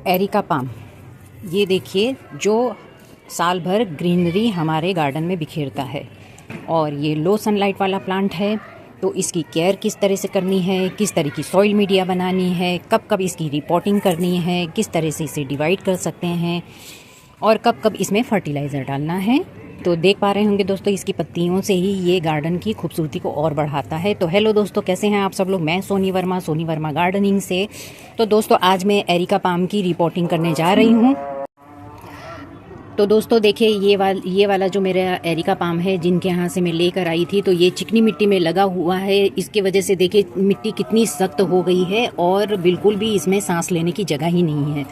Areca palm, ये देखिए जो साल भर ग्रीनरी हमारे गार्डन में बिखेरता है। और ये लो सनलाइट वाला प्लांट है, तो इसकी केयर किस तरह से करनी है, किस तरह की सॉइल मीडिया बनानी है, कब कब इसकी रिपोर्टिंग करनी है, किस तरह से इसे डिवाइड कर सकते हैं और कब कब इसमें फर्टिलाइज़र डालना है। तो देख पा रहे होंगे दोस्तों, इसकी पत्तियों से ही ये गार्डन की खूबसूरती को और बढ़ाता है। तो हेलो दोस्तों, कैसे हैं आप सब लोग। मैं सोनी वर्मा गार्डनिंग से। तो दोस्तों आज मैं एरिका पाम की रिपोर्टिंग करने जा रही हूँ। तो दोस्तों देखिए, ये वाला जो मेरा एरिका पाम है, जिनके यहाँ से मैं लेकर आई थी, तो ये चिकनी मिट्टी में लगा हुआ है। इसके वजह से देखिए मिट्टी कितनी सख्त हो गई है और बिल्कुल भी इसमें सांस लेने की जगह ही नहीं है।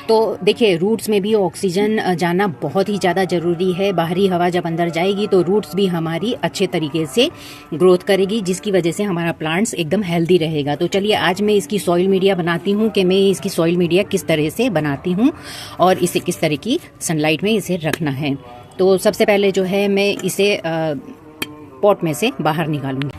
तो देखिए रूट्स में भी ऑक्सीजन जाना बहुत ही ज़्यादा ज़रूरी है। बाहरी हवा जब अंदर जाएगी तो रूट्स भी हमारी अच्छे तरीके से ग्रोथ करेगी, जिसकी वजह से हमारा प्लांट्स एकदम हेल्दी रहेगा। तो चलिए आज मैं इसकी सॉइल मीडिया बनाती हूँ कि मैं इसकी सॉइल मीडिया किस तरह से बनाती हूँ और इसे किस तरह की सनलाइट में इसे रखना है। तो सबसे पहले जो है मैं इसे पॉट में से बाहर निकालूंगी।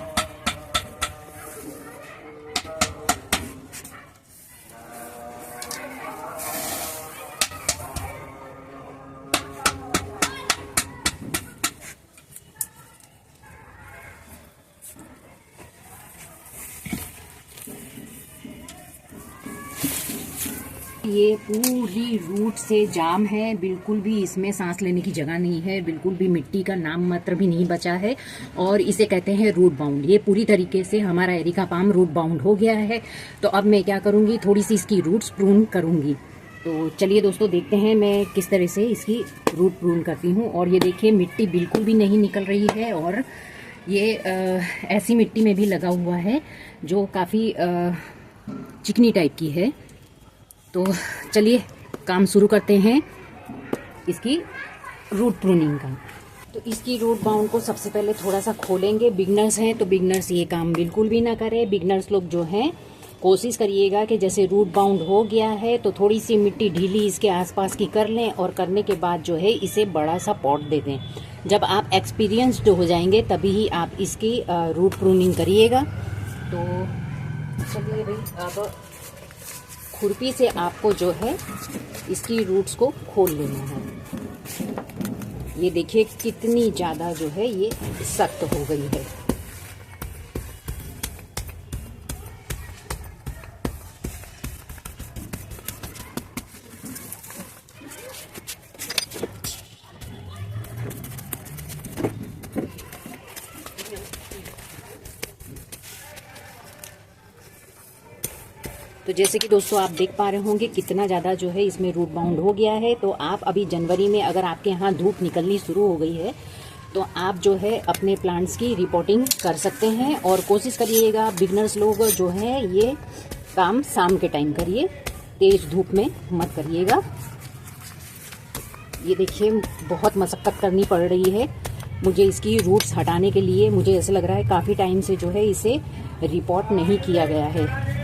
ये पूरी रूट से जाम है, बिल्कुल भी इसमें सांस लेने की जगह नहीं है, बिल्कुल भी मिट्टी का नाम मात्र भी नहीं बचा है और इसे कहते हैं रूट बाउंड। ये पूरी तरीके से हमारा एरिका पाम रूट बाउंड हो गया है। तो अब मैं क्या करूँगी, थोड़ी सी इसकी रूट्स प्रून करूँगी। तो चलिए दोस्तों देखते हैं मैं किस तरह से इसकी रूट प्रून करती हूँ। और ये देखिए मिट्टी बिल्कुल भी नहीं निकल रही है और ये ऐसी मिट्टी में भी लगा हुआ है जो काफ़ी चिकनी टाइप की है। तो चलिए काम शुरू करते हैं इसकी रूट प्रूनिंग का। तो इसकी रूट बाउंड को सबसे पहले थोड़ा सा खोलेंगे। बिगनर्स हैं तो बिगनर्स ये काम बिल्कुल भी ना करें। बिगनर्स लोग जो हैं कोशिश करिएगा कि जैसे रूट बाउंड हो गया है तो थोड़ी सी मिट्टी ढीली इसके आसपास की कर लें और करने के बाद जो है इसे बड़ा सा पॉट दे दें। जब आप एक्सपीरियंस्ड हो जाएंगे तभी ही आप इसकी रूट प्रूनिंग करिएगा। तो चलिए भाई, अब खुरपी से आपको जो है इसकी रूट्स को खोल लेना है। ये देखिए कितनी ज़्यादा जो है ये सख्त हो गई है। तो जैसे कि दोस्तों आप देख पा रहे होंगे कितना ज़्यादा जो है इसमें रूट बाउंड हो गया है। तो आप अभी जनवरी में अगर आपके यहाँ धूप निकलनी शुरू हो गई है तो आप जो है अपने प्लांट्स की रिपोर्टिंग कर सकते हैं। और कोशिश करिएगा बिगनर्स लोग जो है ये काम शाम के टाइम करिए, तेज धूप में मत करिएगा। ये देखिए बहुत मशक्कत करनी पड़ रही है मुझे इसकी रूट्स हटाने के लिए। मुझे ऐसा लग रहा है काफ़ी टाइम से जो है इसे रिपोर्ट नहीं किया गया है।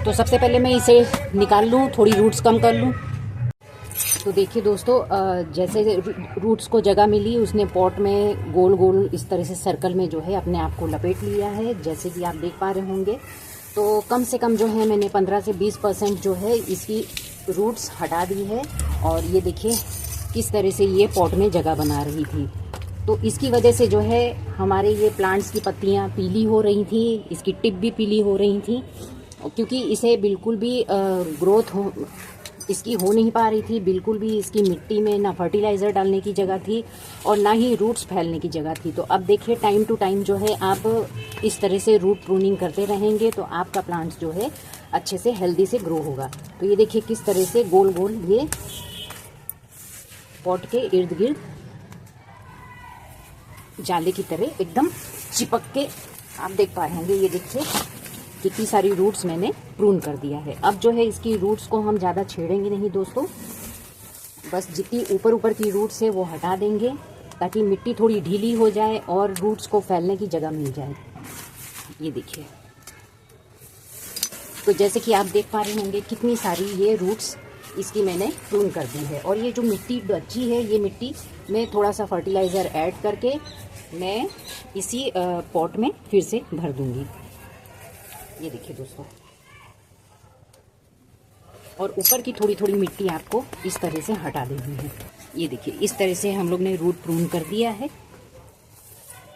तो सबसे पहले मैं इसे निकाल लूँ, थोड़ी रूट्स कम कर लूँ। तो देखिए दोस्तों, जैसे रूट्स को जगह मिली उसने पॉट में गोल गोल इस तरह से सर्कल में जो है अपने आप को लपेट लिया है, जैसे कि आप देख पा रहे होंगे। तो कम से कम जो है मैंने 15 से 20% जो है इसकी रूट्स हटा दी है। और ये देखिए किस तरह से ये पॉट में जगह बना रही थी। तो इसकी वजह से जो है हमारे ये प्लांट्स की पत्तियाँ पीली हो रही थी, इसकी टिप भी पीली हो रही थी, क्योंकि इसे बिल्कुल भी ग्रोथ इसकी हो नहीं पा रही थी। बिल्कुल भी इसकी मिट्टी में ना फर्टिलाइज़र डालने की जगह थी और ना ही रूट्स फैलने की जगह थी। तो अब देखिए टाइम टू टाइम जो है आप इस तरह से रूट प्रूनिंग करते रहेंगे तो आपका प्लांट्स जो है अच्छे से हेल्दी से ग्रो होगा। तो ये देखिए किस तरह से गोल गोल ये पॉट के इर्द गिर्द जाले की तरह एकदम चिपक के आप देख पा रहे होंगे। ये देखिए कितनी सारी रूट्स मैंने प्रून कर दिया है। अब जो है इसकी रूट्स को हम ज़्यादा छेड़ेंगे नहीं दोस्तों, बस जितनी ऊपर ऊपर की रूट्स है वो हटा देंगे ताकि मिट्टी थोड़ी ढीली हो जाए और रूट्स को फैलने की जगह मिल जाए। ये देखिए, तो जैसे कि आप देख पा रहे होंगे कितनी सारी ये रूट्स इसकी मैंने प्रून कर दी है। और ये जो मिट्टी बची है, ये मिट्टी में थोड़ा सा फर्टिलाइज़र ऐड करके मैं इसी पॉट में फिर से भर दूंगी। ये देखिए दोस्तों, और ऊपर की थोड़ी थोड़ी मिट्टी आपको इस तरह से हटा देनी है। ये देखिए, इस तरह से हम लोग ने रूट प्रून कर दिया है।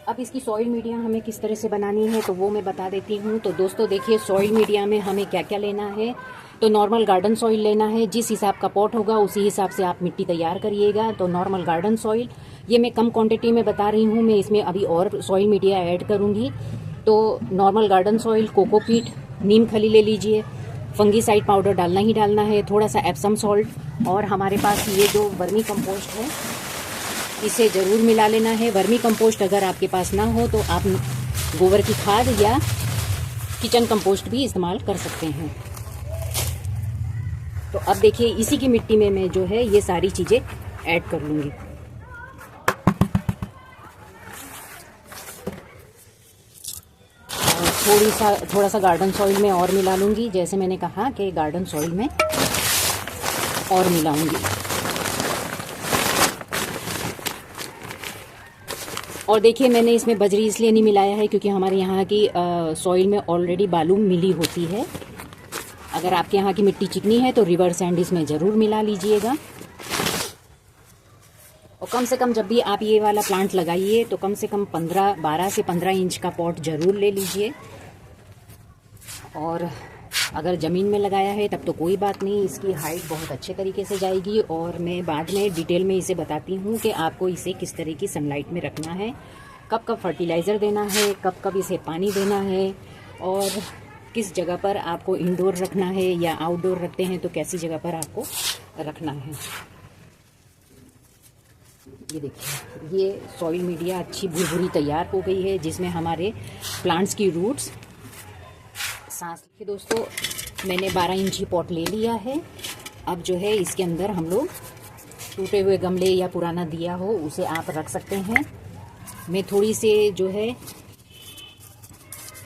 अब इसकी सॉइल मीडिया हमें किस तरह से बनानी है तो वो मैं बता देती हूँ। तो दोस्तों देखिए, सॉइल मीडिया में हमें क्या क्या लेना है। तो नॉर्मल गार्डन सॉइल लेना है, जिस हिसाब का पॉट होगा उसी हिसाब से आप मिट्टी तैयार करिएगा। तो नॉर्मल गार्डन सॉइल, ये मैं कम क्वांटिटी में बता रही हूँ, मैं इसमें अभी और सॉइल मीडिया ऐड करूँगी। तो नॉर्मल गार्डन सॉइल, कोकोपीट, नीम खली ले लीजिए, फंगीसाइड पाउडर डालना ही डालना है, थोड़ा सा एप्सम सॉल्ट, और हमारे पास ये जो वर्मी कंपोस्ट है इसे ज़रूर मिला लेना है। वर्मी कंपोस्ट अगर आपके पास ना हो तो आप गोबर की खाद या किचन कंपोस्ट भी इस्तेमाल कर सकते हैं। तो अब देखिए, इसी की मिट्टी में मैं जो है ये सारी चीज़ें ऐड कर लूँगी। थोड़ा सा गार्डन सॉइल में और मिला लूँगी, जैसे मैंने कहा कि गार्डन सॉइल में और मिलाऊंगी। और देखिए, मैंने इसमें बजरी इसलिए नहीं मिलाया है क्योंकि हमारे यहाँ की सॉइल में ऑलरेडी बालू मिली होती है। अगर आपके यहाँ की मिट्टी चिकनी है तो रिवर सैंड इसमें ज़रूर मिला लीजिएगा। और कम से कम जब भी आप ये वाला प्लांट लगाइए तो कम से कम 12 से 15 इंच का पॉट ज़रूर ले लीजिए। और अगर ज़मीन में लगाया है तब तो कोई बात नहीं, इसकी हाइट बहुत अच्छे तरीके से जाएगी। और मैं बाद में डिटेल में इसे बताती हूँ कि आपको इसे किस तरह की सनलाइट में रखना है, कब कब फर्टिलाइज़र देना है, कब कब इसे पानी देना है, और किस जगह पर आपको इंडोर रखना है या आउटडोर रखते हैं तो कैसी जगह पर आपको रखना है। ये देखिए, ये सॉइल मीडिया अच्छी भुरभुरी तैयार हो गई है, जिसमें हमारे प्लांट्स की रूट्स सांस के। दोस्तों, मैंने 12 इंची पॉट ले लिया है। अब जो है इसके अंदर हम लोग टूटे हुए गमले या पुराना दिया हो उसे आप रख सकते हैं। मैं थोड़ी से जो है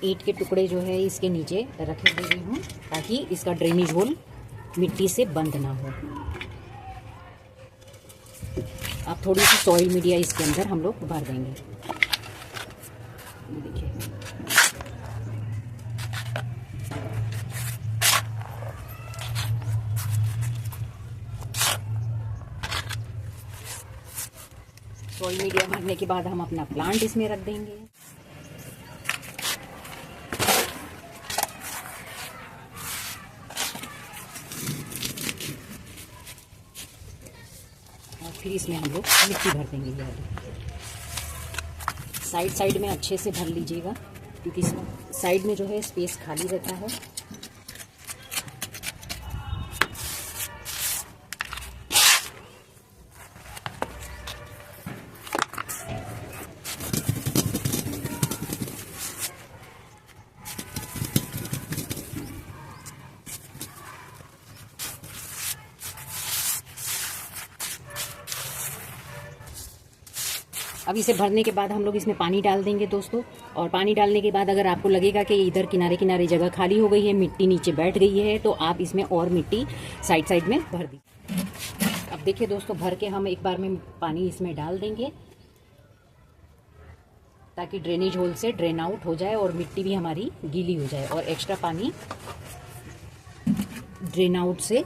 ईंट के टुकड़े जो है इसके नीचे रखे दे रही हूँ ताकि इसका ड्रेनेज होल मिट्टी से बंद ना हो। अब थोड़ी सी सॉइल मीडिया इसके अंदर हम लोग भर देंगे। देखिए, सॉइल मीडिया भरने के बाद हम अपना प्लांट इसमें रख देंगे। और फिर इसमें हम लोग मिट्टी भर देंगे। साइड में अच्छे से भर लीजिएगा क्योंकि साइड में जो है स्पेस खाली रहता है। अब इसे भरने के बाद हम लोग इसमें पानी डाल देंगे दोस्तों। और पानी डालने के बाद अगर आपको लगेगा कि इधर किनारे किनारे जगह खाली हो गई है, मिट्टी नीचे बैठ गई है, तो आप इसमें और मिट्टी साइड में भर दीजिए। अब देखिए दोस्तों, भर के हम एक बार में पानी इसमें डाल देंगे ताकि ड्रेनेज होल से ड्रेन आउट हो जाए और मिट्टी भी हमारी गीली हो जाए और एक्स्ट्रा पानी ड्रेन आउट से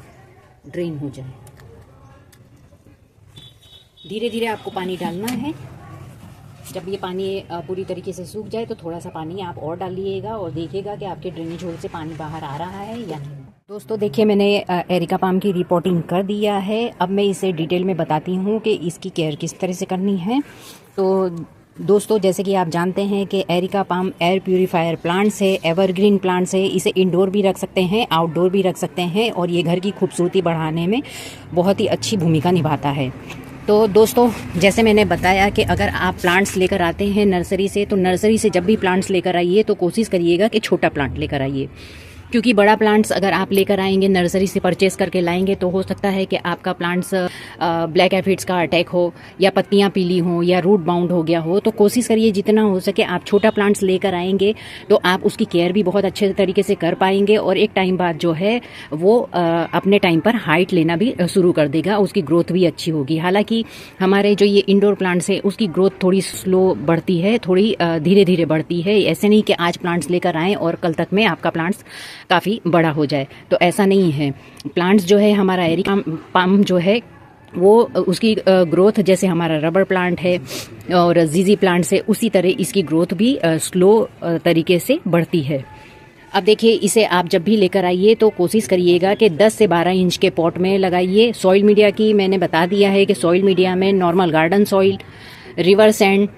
ड्रेन हो जाए। धीरे धीरे आपको पानी डालना है। जब ये पानी पूरी तरीके से सूख जाए तो थोड़ा सा पानी आप और डालिएगा और देखिएगा कि आपके ड्रेनेज होल से पानी बाहर आ रहा है या नहीं। दोस्तों देखिए, मैंने एरिका पाम की रिपोर्टिंग कर दिया है। अब मैं इसे डिटेल में बताती हूँ कि इसकी केयर किस तरह से करनी है। तो दोस्तों, जैसे कि आप जानते हैं कि areca palm air purifier plants है, एवरग्रीन प्लांट्स है। इसे इंडोर भी रख सकते हैं, आउटडोर भी रख सकते हैं और ये घर की खूबसूरती बढ़ाने में बहुत ही अच्छी भूमिका निभाता है। तो दोस्तों, जैसे मैंने बताया कि अगर आप प्लांट्स लेकर आते हैं नर्सरी से, तो नर्सरी से जब भी प्लांट्स लेकर आइए तो कोशिश करिएगा कि छोटा प्लांट लेकर आइए, क्योंकि बड़ा प्लांट्स अगर आप लेकर आएंगे नर्सरी से परचेस करके लाएंगे तो हो सकता है कि आपका प्लांट्स ब्लैक एफिड्स का अटैक हो या पत्तियां पीली हों या रूट बाउंड हो गया हो। तो कोशिश करिए जितना हो सके आप छोटा प्लांट्स लेकर आएंगे तो आप उसकी केयर भी बहुत अच्छे तरीके से कर पाएंगे और एक टाइम बाद जो है वो अपने टाइम पर हाइट लेना भी शुरू कर देगा, उसकी ग्रोथ भी अच्छी होगी। हालांकि हमारे जो ये इंडोर प्लांट्स है उसकी ग्रोथ थोड़ी स्लो बढ़ती है, थोड़ी धीरे धीरे बढ़ती है। ऐसे नहीं कि आज प्लांट्स लेकर आएँ और कल तक में आपका प्लांट्स काफ़ी बड़ा हो जाए। तो ऐसा नहीं है। प्लांट्स जो है हमारा एरिका पाम जो है वो उसकी ग्रोथ जैसे हमारा रबर प्लांट है और जीजी प्लांट से, उसी तरह इसकी ग्रोथ भी स्लो तरीके से बढ़ती है। अब देखिए, इसे आप जब भी लेकर आइए तो कोशिश करिएगा कि 10 से 12 इंच के पॉट में लगाइए। सॉइल मीडिया की मैंने बता दिया है कि सॉइल मीडिया में normal garden soil, river sand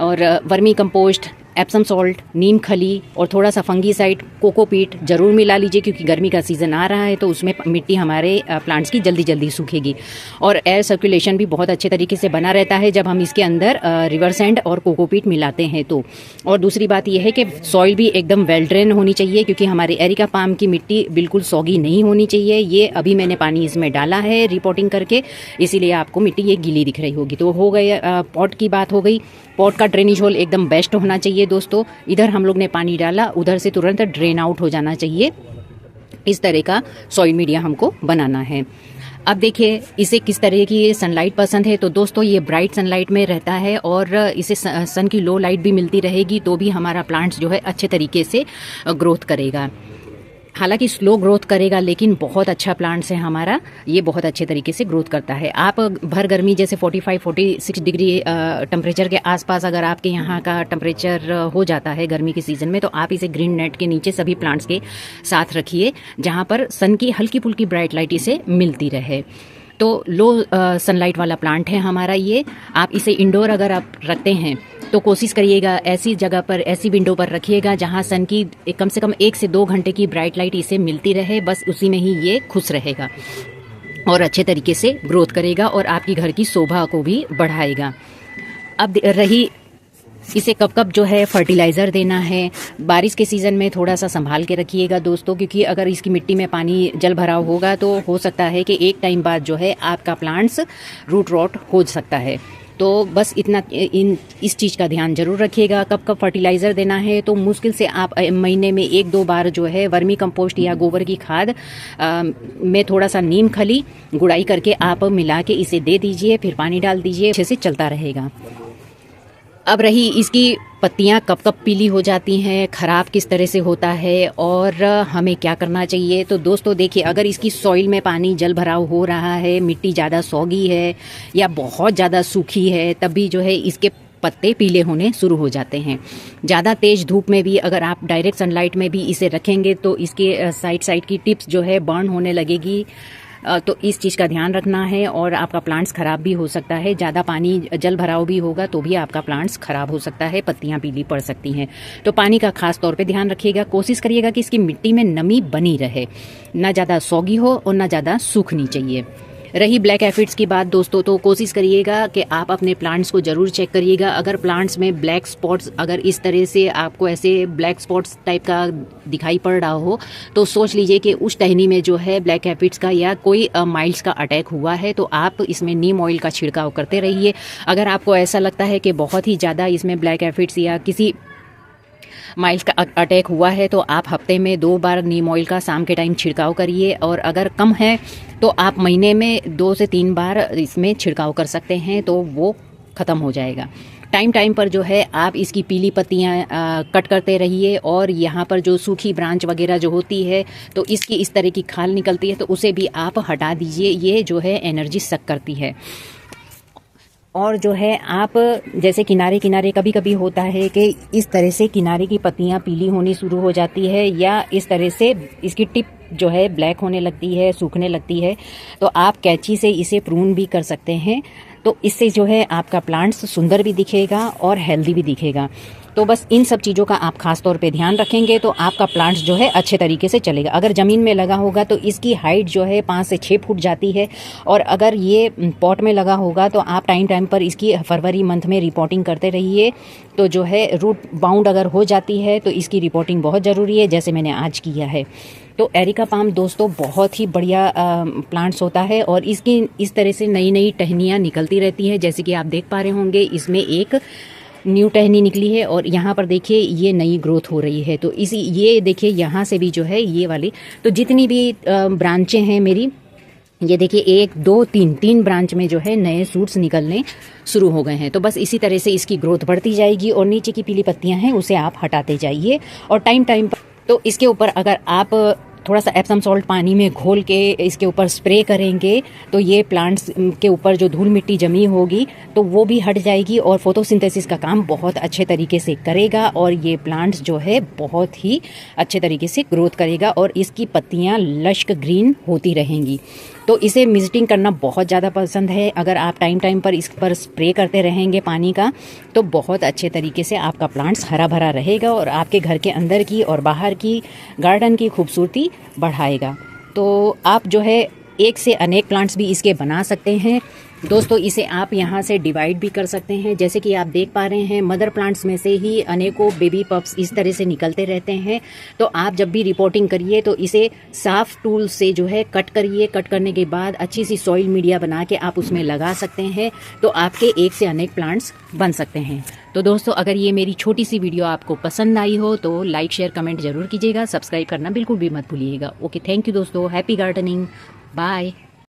और वर्मी कंपोस्ट, एप्सम सॉल्ट, नीम खली और थोड़ा सा फंगीसाइड, कोकोपीट जरूर मिला लीजिए, क्योंकि गर्मी का सीज़न आ रहा है तो उसमें मिट्टी हमारे प्लांट्स की जल्दी जल्दी सूखेगी। और एयर सर्कुलेशन भी बहुत अच्छे तरीके से बना रहता है जब हम इसके अंदर रिवर सैंड और कोकोपीट मिलाते हैं तो। और दूसरी बात यह है कि सॉइल भी एकदम वेल ड्रेन होनी चाहिए, क्योंकि हमारे एरिका पाम की मिट्टी बिल्कुल सॉगी नहीं होनी चाहिए। ये अभी मैंने पानी इसमें डाला है रिपोर्टिंग करके, इसीलिए आपको मिट्टी ये गीली दिख रही होगी। तो हो गए, पॉट की बात हो गई। पॉट का ड्रेनेज होल एकदम बेस्ट होना चाहिए दोस्तों। इधर हम लोग ने पानी डाला, उधर से तुरंत ड्रेन आउट हो जाना चाहिए। इस तरह का सॉइल मीडिया हमको बनाना है। अब देखिए, इसे किस तरह की सनलाइट पसंद है। तो दोस्तों, ये ब्राइट सनलाइट में रहता है और इसे सन की लो लाइट भी मिलती रहेगी तो भी हमारा प्लांट्स जो है अच्छे तरीके से ग्रोथ करेगा। हालांकि स्लो ग्रोथ करेगा, लेकिन बहुत अच्छा प्लांट्स है हमारा, ये बहुत अच्छे तरीके से ग्रोथ करता है। आप भर गर्मी जैसे 45-46 डिग्री टेम्परेचर के आसपास अगर आपके यहाँ का टेम्परेचर हो जाता है गर्मी के सीजन में, तो आप इसे ग्रीन नेट के नीचे सभी प्लांट्स के साथ रखिए, जहाँ पर सन की हल्की फुल्की ब्राइट लाइट इसे मिलती रहे। तो लो सनलाइट वाला प्लांट है हमारा ये। आप इसे इंडोर अगर आप रखते हैं तो कोशिश करिएगा ऐसी जगह पर, ऐसी विंडो पर रखिएगा जहां सन की कम से कम 1 से 2 घंटे की ब्राइट लाइट इसे मिलती रहे। बस उसी में ही ये खुश रहेगा और अच्छे तरीके से ग्रोथ करेगा और आपकी घर की शोभा को भी बढ़ाएगा। अब रही इसे कब कब जो है फर्टिलाइज़र देना है। बारिश के सीज़न में थोड़ा सा संभाल के रखिएगा दोस्तों, क्योंकि अगर इसकी मिट्टी में पानी जल भराव होगा तो हो सकता है कि एक टाइम बाद जो है आपका प्लांट्स रूट रॉट हो सकता है। तो बस इतना इस चीज़ का ध्यान जरूर रखिएगा। कब कब फर्टिलाइज़र देना है तो मुश्किल से आप महीने में 1-2 बार जो है वर्मी कंपोस्ट या गोबर की खाद में थोड़ा सा नीम खली गुड़ाई करके आप मिला के इसे दे दीजिए, फिर पानी डाल दीजिए, अच्छे से चलता रहेगा। अब रही इसकी पत्तियां कब कब पीली हो जाती हैं, ख़राब किस तरह से होता है और हमें क्या करना चाहिए। तो दोस्तों देखिए, अगर इसकी सॉइल में पानी जल भराव हो रहा है, मिट्टी ज़्यादा सौगी है या बहुत ज़्यादा सूखी है, तब भी जो है इसके पत्ते पीले होने शुरू हो जाते हैं। ज़्यादा तेज़ धूप में भी अगर आप डायरेक्ट सनलाइट में भी इसे रखेंगे तो इसके साइड की टिप्स जो है बर्न होने लगेगी। तो इस चीज़ का ध्यान रखना है और आपका प्लांट्स ख़राब भी हो सकता है। ज़्यादा पानी जल भराव भी होगा तो भी आपका प्लांट्स ख़राब हो सकता है, पत्तियां पीली पड़ सकती हैं। तो पानी का खास तौर पे ध्यान रखिएगा। कोशिश करिएगा कि इसकी मिट्टी में नमी बनी रहे, ना ज़्यादा सौगी हो और ना ज़्यादा सूखनी चाहिए। रही ब्लैक एफिड्स की बात दोस्तों, तो कोशिश करिएगा कि आप अपने प्लांट्स को ज़रूर चेक करिएगा। अगर प्लांट्स में ब्लैक स्पॉट्स, अगर इस तरह से आपको ऐसे ब्लैक स्पॉट्स टाइप का दिखाई पड़ रहा हो तो सोच लीजिए कि उस टहनी में जो है ब्लैक एफिड्स का या कोई माइल्स का अटैक हुआ है। तो आप इसमें नीम ऑयल का छिड़काव करते रहिए। अगर आपको ऐसा लगता है कि बहुत ही ज़्यादा इसमें ब्लैक एफिड्स या किसी माइल्स का अटैक हुआ है तो आप हफ्ते में 2 बार नीम ऑयल का शाम के टाइम छिड़काव करिए। और अगर कम है तो आप महीने में 2 से 3 बार इसमें छिड़काव कर सकते हैं, तो वो ख़त्म हो जाएगा। टाइम पर जो है आप इसकी पीली पत्तियां कट करते रहिए। और यहाँ पर जो सूखी ब्रांच वगैरह जो होती है तो इसकी इस तरह की खाल निकलती है तो उसे भी आप हटा दीजिए। ये जो है एनर्जी सक करती है। और जो है आप जैसे किनारे कभी कभी होता है कि इस तरह से किनारे की पत्तियां पीली होनी शुरू हो जाती है या इस तरह से इसकी टिप जो है ब्लैक होने लगती है, सूखने लगती है, तो आप कैंची से इसे प्रून भी कर सकते हैं। तो इससे जो है आपका प्लांट्स सुंदर भी दिखेगा और हेल्दी भी दिखेगा। तो बस इन सब चीज़ों का आप खास तौर पे ध्यान रखेंगे तो आपका प्लांट्स जो है अच्छे तरीके से चलेगा। अगर ज़मीन में लगा होगा तो इसकी हाइट जो है 5 से 6 फुट जाती है। और अगर ये पॉट में लगा होगा तो आप टाइम पर इसकी फरवरी मंथ में रिपोर्टिंग करते रहिए। तो जो है रूट बाउंड अगर हो जाती है तो इसकी रिपोर्टिंग बहुत ज़रूरी है, जैसे मैंने आज किया है। तो एरिका पाम दोस्तों बहुत ही बढ़िया प्लांट्स होता है और इसकी इस तरह से नई टहनियाँ निकलती रहती हैं। जैसे कि आप देख पा रहे होंगे, इसमें एक न्यू टहनी निकली है और यहाँ पर देखिए ये नई ग्रोथ हो रही है। तो ये देखिए यहाँ से भी जो है ये वाली, तो जितनी भी ब्रांचें हैं मेरी, ये देखिए 1 2 3 ब्रांच में जो है नए सूट्स निकलने शुरू हो गए हैं। तो बस इसी तरह से इसकी ग्रोथ बढ़ती जाएगी और नीचे की पीली पत्तियां हैं उसे आप हटाते जाइए और टाइम पर तो इसके ऊपर अगर आप थोड़ा सा एप्सम सॉल्ट पानी में घोल के इसके ऊपर स्प्रे करेंगे तो ये प्लांट्स के ऊपर जो धूल मिट्टी जमी होगी तो वो भी हट जाएगी और फोटोसिंथेसिस का काम बहुत अच्छे तरीके से करेगा और ये प्लांट्स जो है बहुत ही अच्छे तरीके से ग्रोथ करेगा और इसकी पत्तियां लश्क ग्रीन होती रहेंगी। तो इसे विजिटिंग करना बहुत ज़्यादा पसंद है। अगर आप टाइम टाइम पर इस पर स्प्रे करते रहेंगे पानी का तो बहुत अच्छे तरीके से आपका प्लांट्स हरा भरा रहेगा और आपके घर के अंदर की और बाहर की गार्डन की खूबसूरती बढ़ाएगा। तो आप जो है एक से अनेक प्लांट्स भी इसके बना सकते हैं दोस्तों। इसे आप यहाँ से डिवाइड भी कर सकते हैं। जैसे कि आप देख पा रहे हैं मदर प्लांट्स में से ही अनेकों बेबी पप्स इस तरह से निकलते रहते हैं। तो आप जब भी रिपोर्टिंग करिए तो इसे साफ टूल से जो है कट करिए। कट करने के बाद अच्छी सी सॉइल मीडिया बना के आप उसमें लगा सकते हैं तो आपके एक से अनेक प्लांट्स बन सकते हैं। तो दोस्तों अगर ये मेरी छोटी सी वीडियो आपको पसंद आई हो तो लाइक शेयर कमेंट जरूर कीजिएगा। सब्सक्राइब करना बिल्कुल भी मत भूलिएगा। ओके, थैंक यू दोस्तों। Happy gardening. बाय।